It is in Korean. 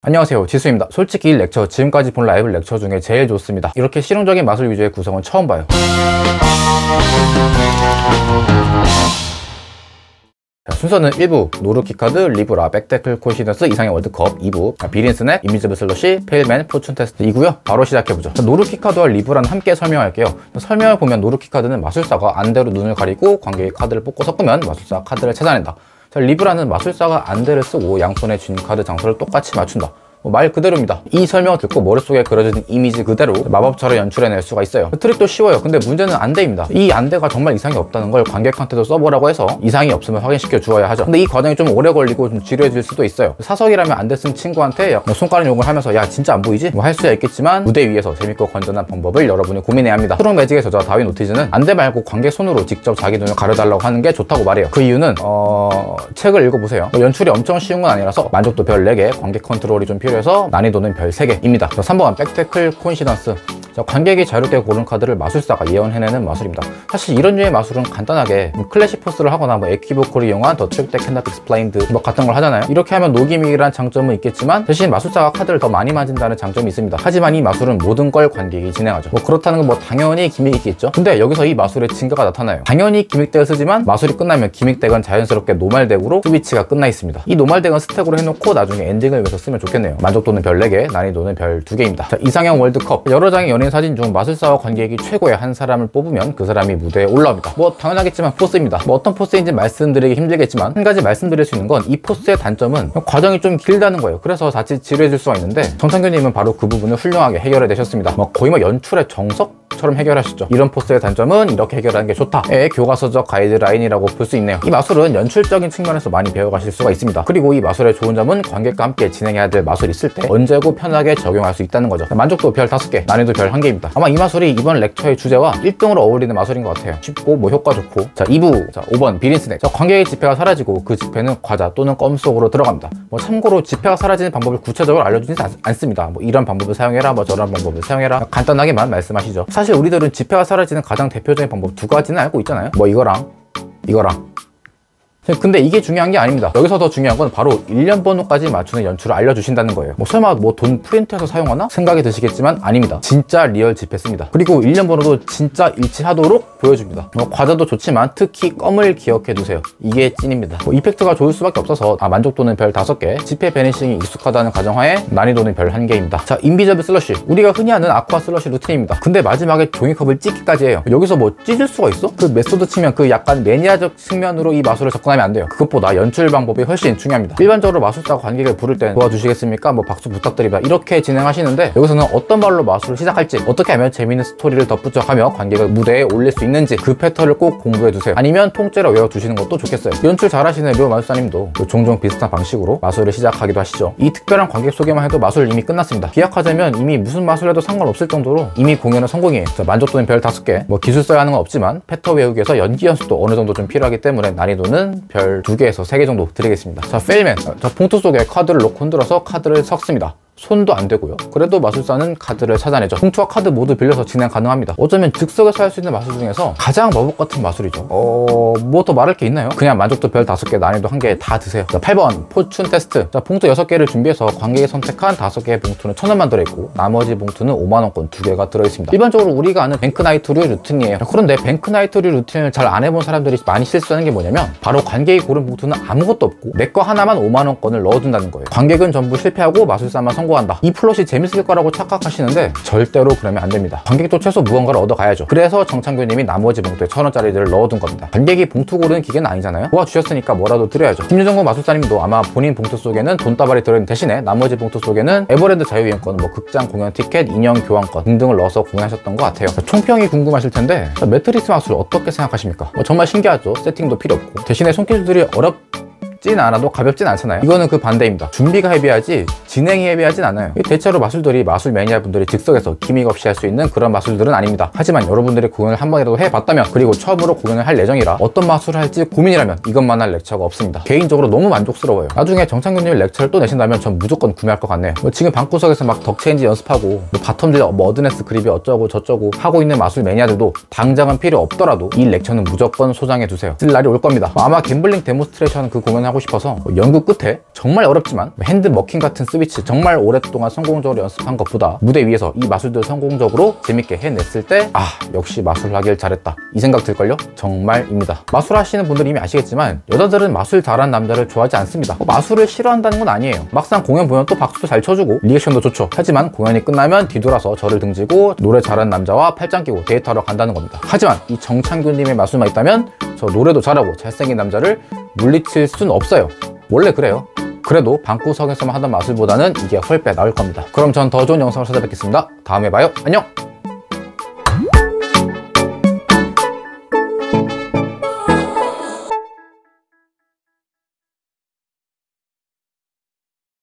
안녕하세요, 지수입니다. 솔직히 이 렉처 지금까지 본 라이브 렉처 중에 제일 좋습니다. 이렇게 실용적인 마술 위주의 구성은 처음 봐요. 자, 순서는 1부 노르키 카드, 리브라, 백테클 코시던스, 이상의 월드컵. 2부 비린 스냅, 인비지블 슬러시, 페일맨, 포춘 테스트 이고요. 바로 시작해보죠. 자, 노르키 카드와 리브라는 함께 설명할게요. 설명을 보면 노르키 카드는 마술사가 안대로 눈을 가리고 관객의 카드를 뽑고 섞으면 마술사가 카드를 찾아낸다. 자, 리브라는 마술사가 안대를 쓰고 양손에 쥔 카드 장소를 똑같이 맞춘다. 말 그대로입니다. 이 설명을 듣고 머릿속에 그려진 이미지 그대로 마법처럼 연출해낼 수가 있어요. 트릭도 쉬워요. 근데 문제는 안대입니다. 이 안대가 정말 이상이 없다는 걸 관객한테도 써보라고 해서 이상이 없으면 확인시켜 주어야 하죠. 근데 이 과정이 좀 오래 걸리고 좀 지루해질 수도 있어요. 사석이라면 안대 쓴 친구한테 손가락 욕을 하면서 야 진짜 안 보이지? 뭐 할 수야 있겠지만 무대 위에서 재밌고 건전한 방법을 여러분이 고민해야 합니다. 트롯 매직의 저자 다윈 오티즈는 안대 말고 관객 손으로 직접 자기 눈을 가려달라고 하는 게 좋다고 말해요. 그 이유는 책을 읽어보세요. 연출이 엄청 쉬운 건 아니라서 만족도 별 4개, 관객 컨트롤이 좀 필요해서 난이도는 별 3개입니다. 3번 백테클 코인시던스. 관객이 자유롭게 고른 카드를 마술사가 예언해내는 마술입니다. 사실 이런 류의 마술은 간단하게 클래식 포스를 하거나 에퀴보컬을 이용한 The Trick That Cannot Be Explained 같은 걸 하잖아요. 이렇게 하면 노기믹이란 장점은 있겠지만 대신 마술사가 카드를 더 많이 만진다는 장점이 있습니다. 하지만 이 마술은 모든 걸 관객이 진행하죠. 그렇다는 건 당연히 기믹이 있겠죠. 근데 여기서 이 마술의 증가가 나타나요. 당연히 기믹덱을 쓰지만 마술이 끝나면 기믹덱은 자연스럽게 노말덱으로 스위치가 끝나 있습니다. 이 노말덱은 스택으로 해놓고 나중에 엔딩을 위해서 쓰면 좋겠네요. 만족도는 별 4개, 난이도는 별 2개입니다. 자, 이상형 월드컵. 여러 장의 연예인 사진 중 마술사와 관객이 최고의 한 사람을 뽑으면 그 사람이 무대에 올라옵니다. 당연하겠지만 포스입니다. 어떤 포스인지 말씀드리기 힘들겠지만 한 가지 말씀드릴 수 있는 건 이 포스의 단점은 과정이 좀 길다는 거예요. 그래서 자칫 지루해질 수가 있는데 정창규님은 바로 그 부분을 훌륭하게 해결해 내셨습니다. 거의 연출의 정석처럼 해결하셨죠. 이런 포스의 단점은 이렇게 해결하는 게 좋다의 교과서적 가이드라인이라고 볼 수 있네요. 이 마술은 연출적인 측면에서 많이 배워가실 수가 있습니다. 그리고 이 마술의 좋은 점은 관객과 함께 진행해야 될 마술이 있을 때 언제고 편하게 적용할 수 있다는 거죠. 만족도 별 5개, 난이도 별 1개입니다. 아마 이 마술이 이번 렉처의 주제와 1등으로 어울리는 마술인 것 같아요. 쉽고 효과 좋고. 자, 2부. 자, 5번 비린 스냅. 관객의 지폐가 사라지고 그 지폐는 과자 또는 껌 속으로 들어갑니다. 참고로 지폐가 사라지는 방법을 구체적으로 알려주진 않습니다. 이런 방법을 사용해라, 저런 방법을 사용해라, 간단하게만 말씀하시죠. 사실 우리들은 지폐가 사라지는 가장 대표적인 방법 2가지는 알고 있잖아요. 이거랑. 근데 이게 중요한 게 아닙니다. 여기서 더 중요한 건 바로 일련 번호까지 맞추는 연출을 알려주신다는 거예요. 설마 돈 프린트해서 사용하나? 생각이 드시겠지만 아닙니다. 진짜 리얼 지폐 씁니다. 그리고 일련 번호도 진짜 일치하도록 보여줍니다. 과자도 좋지만 특히 껌을 기억해 두세요. 이게 찐입니다. 이펙트가 좋을 수밖에 없어서 만족도는 별 5개, 지폐 베니싱이 익숙하다는 가정하에 난이도는 별 1개입니다. 자, 인비저블 슬러시. 우리가 흔히 하는 아쿠아 슬러시 루틴입니다. 근데 마지막에 종이컵을 찢기까지 해요. 여기서 찢을 수가 있어? 그 메소드 치면 약간 매니아적 측면으로 이 마술을 접근하면 안 돼요. 그것보다 연출 방법이 훨씬 중요합니다. 일반적으로 마술사가 관객을 부를 땐 도와주시겠습니까? 박수 부탁드립니다. 이렇게 진행하시는데 여기서는 어떤 말로 마술을 시작할지, 어떻게 하면 재미있는 스토리를 덧붙여가며 관객을 무대에 올릴 수 있는지 그 패턴을 꼭 공부해두세요. 아니면 통째로 외워두시는 것도 좋겠어요. 연출 잘하시는 류호 마술사님도 종종 비슷한 방식으로 마술을 시작하기도 하시죠. 이 특별한 관객 소개만 해도 마술 이미 끝났습니다. 기약하자면 이미 무슨 마술 해도 상관없을 정도로 이미 공연은 성공이에요. 자, 만족도는 별 5개. 기술 써야 하는 건 없지만 패턴 외우기 위해서 연기 연습도 어느 정도 좀 필요하기 때문에 난이도는 별 2개에서 3개 정도 드리겠습니다. 자, 페일맨. 자, 봉투 속에 카드를 넣고 흔들어서 카드를 섞습니다. 손도 안 되고요. 그래도 마술사는 카드를 찾아내죠. 봉투와 카드 모두 빌려서 진행 가능합니다. 어쩌면 즉석에서 할 수 있는 마술 중에서 가장 마법 같은 마술이죠. 더 말할 게 있나요? 그냥 만족도 별 5개, 난이도 1개 다 드세요. 자, 8번 포춘 테스트. 자, 봉투 6개를 준비해서 관객이 선택한 5개의 봉투는 1,000원만 들어있고 나머지 봉투는 5만원권 2개가 들어있습니다. 일반적으로 우리가 아는 뱅크나이트류 루틴이에요. 자, 그런데 뱅크나이트류 루틴을 잘 안 해본 사람들이 많이 실수하는 게 뭐냐면 바로 관객이 고른 봉투는 아무것도 없고 내 거 하나만 5만원권을 넣어둔다는 거예요. 관객은 전부 실패하고 마술사만 성공한다. 이 플롯이 재밌을 거라고 착각하시는데 절대로 그러면 안 됩니다. 관객도 최소 무언가를 얻어가야죠. 그래서 정창규님이 나머지 봉투에 1,000원짜리들을 넣어둔 겁니다. 관객이 봉투 고르는 기계는 아니잖아요. 도와주셨으니까 뭐라도 드려야죠. 김유정국 마술사님도 아마 본인 봉투 속에는 돈다발이 들어있는 대신에 나머지 봉투 속에는 에버랜드 자유이용권, 극장 공연 티켓, 인형 교환권 등등을 넣어서 공연하셨던 것 같아요. 총평이 궁금하실 텐데 매트리스 마술 어떻게 생각하십니까? 정말 신기하죠. 세팅도 필요 없고 대신에 손기술들이 진 않아도 가볍진 않잖아요. 이거는 그 반대입니다. 준비가 헤비하지 진행이 헤비하진 않아요. 대체로 마술들이 마술 매니아분들이 즉석에서 기믹 없이 할 수 있는 그런 마술들은 아닙니다. 하지만 여러분들이 공연을 한 번이라도 해봤다면, 그리고 처음으로 공연을 할 예정이라 어떤 마술을 할지 고민이라면 이것만 할 렉처가 없습니다. 개인적으로 너무 만족스러워요. 나중에 정창규님 렉처를 또 내신다면 전 무조건 구매할 것 같네요. 지금 방구석에서 덕체인지 연습하고 바텀질 어드네스 그립이 어쩌고 저쩌고 하고 있는 마술 매니아들도 당장은 필요 없더라도 이 렉처는 무조건 소장해 두세요. 쓸 날이 올 겁니다. 아마 갬블링 데모스트레이션 그 공연 하고 싶어서 연구 끝에 정말 어렵지만 핸드 머킹 같은 스위치 정말 오랫동안 성공적으로 연습한 것보다 무대 위에서 이 마술들 성공적으로 재밌게 해냈을 때 역시 마술하길 잘했다 이 생각 들걸요? 정말입니다. 마술 하시는 분들은 이미 아시겠지만 여자들은 마술 잘하는 남자를 좋아하지 않습니다. 마술을 싫어한다는 건 아니에요. 막상 공연 보면 또 박수도 잘 쳐주고 리액션도 좋죠. 하지만 공연이 끝나면 뒤돌아서 저를 등지고 노래 잘하는 남자와 팔짱 끼고 데이트하러 간다는 겁니다. 하지만 이 정창균님의 마술만 있다면 저 노래도 잘하고 잘생긴 남자를 물리칠 순 없어요. 원래 그래요. 그래도 방구석에서만 하던 마술보다는 이게 훨빼 나을 겁니다. 그럼 전 더 좋은 영상으로 찾아뵙겠습니다. 다음에 봐요. 안녕!